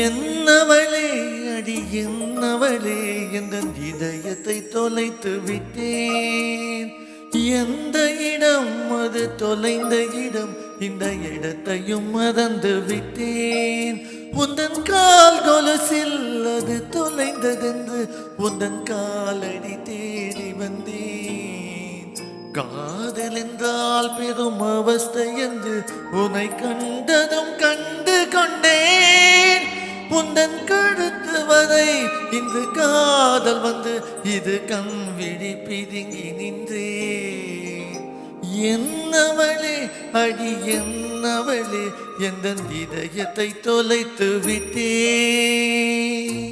என்னவளே அடி என்னவளே என்ற இதயத்தை தொலைத்து விட்டேன். எந்த இடம் அது தொலைந்த இடம், இந்த இடத்தையும் மறந்து விட்டேன். உந்தன் கால் கொலுசில் அது தொலைந்ததென்று உந்தன் காலடி தேடி வந்தேன். காதல் என்றால் பெரும் அவஸ்தை என்று உன்னை கண்டதும் கண்டு கொண்டேன். உந்தன் கழுத்து வரை இன்று காதல் வந்து இது கண் விழி பிதுங்கி நின்றேன். என்னவளே அடி என்னவளே எந்த இதயத்தை தொலைத்து விட்டேன்.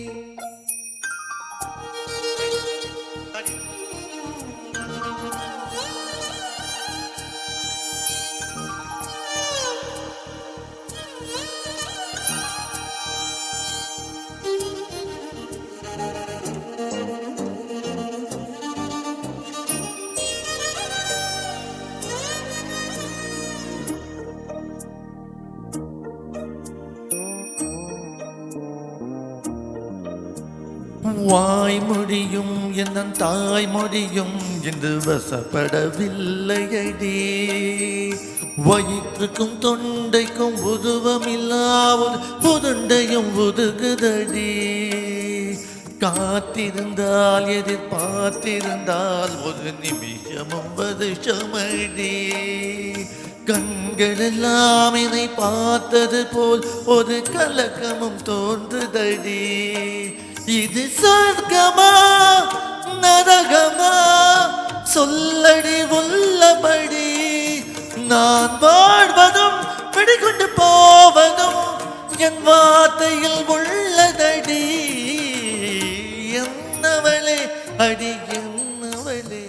வாய் மொழியும் என் தாய் மொழியும் என்று வசப்படவில்லையடி. வயிற்றுக்கும் தொண்டைக்கும் உருவமில்லா ஒரு புதுண்டையும் உருகுதடி. காத்திருந்தால் எதிர்பார்த்திருந்தால் ஒரு நிமிஷமும் வருஷமடி. கண்கள் எல்லாம் என்னை பார்த்தது போல் ஒரு கலக்கமும் தோன்றுதடி. இது சொர்க்கமா நரகமா சொல்லடி உள்ளபடி. நான் வாழ்வதும் பிடிக்கொண்டு போவதும் என் வார்த்தையில் உள்ளதடி. என்னவளே அடி என்னவளே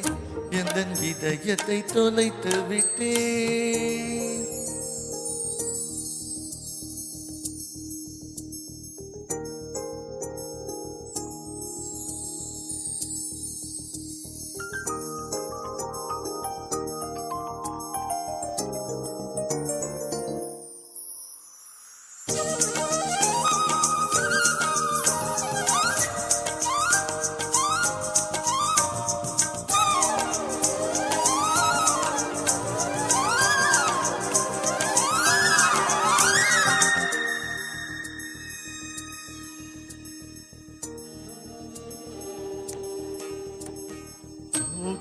எந்த இதயத்தை தொலைத்து விட்டேன்.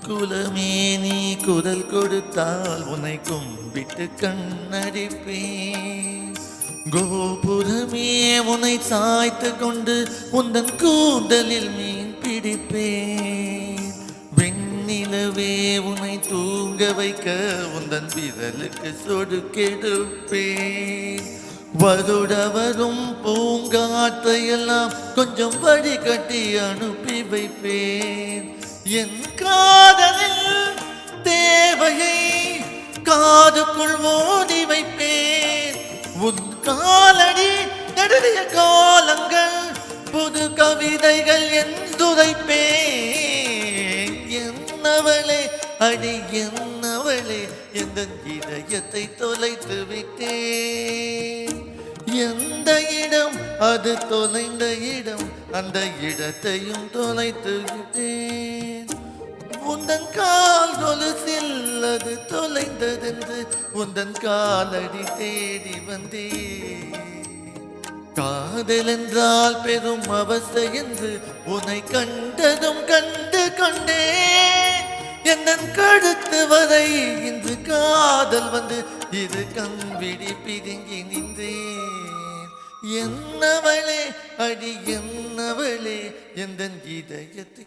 குலமே நீ குரல் கொடுத்தால் உன்னை கும்பிட்டு கண்ணடிப்பேன். கோபுரமே உன்னை சாய்த்து கொண்டு உந்தன் கூந்தலில் மீன் பிடிப்பேன். வெண்ணிலவே உன்னை தூங்க வைக்க உந்தன் விரலுக்கு சொடுக்கெடுப்பேன். வருடவரும் பூங்காற்றையெல்லாம் கொஞ்சம் வழிகட்டி அனுப்பி வைப்பேன். என் காதலில் தேவையை காதுக்குள் ஓடி வைப்பேன். உன் காலடி நடுவிய காலங்கள் புது கவிதைகள் என்றுரைப்பேன். என்னவளே அடி என்னவளே எந்த இதயத்தை தொலைத்து விட்டேன். எந்த இடம் அது தொலைந்த இடம், அந்த இடத்தையும் தொலைத்து விட்டேன். உந்தன் கால் கொலுசில் அது தொலைந்ததென்று உந்தன் காலடி தேடி வந்தேன். காதல் என்றால் பெரும் அவஸ்தை என்று உன்னை கண்டதும் கண்டு கொண்டேன். என் கழுத்து வரை இன்று காதல் வந்து இது கண் விழி பிதுங்கி நின்றேன். என்னவளே அடி என்னவளே எந்த இதயத்தை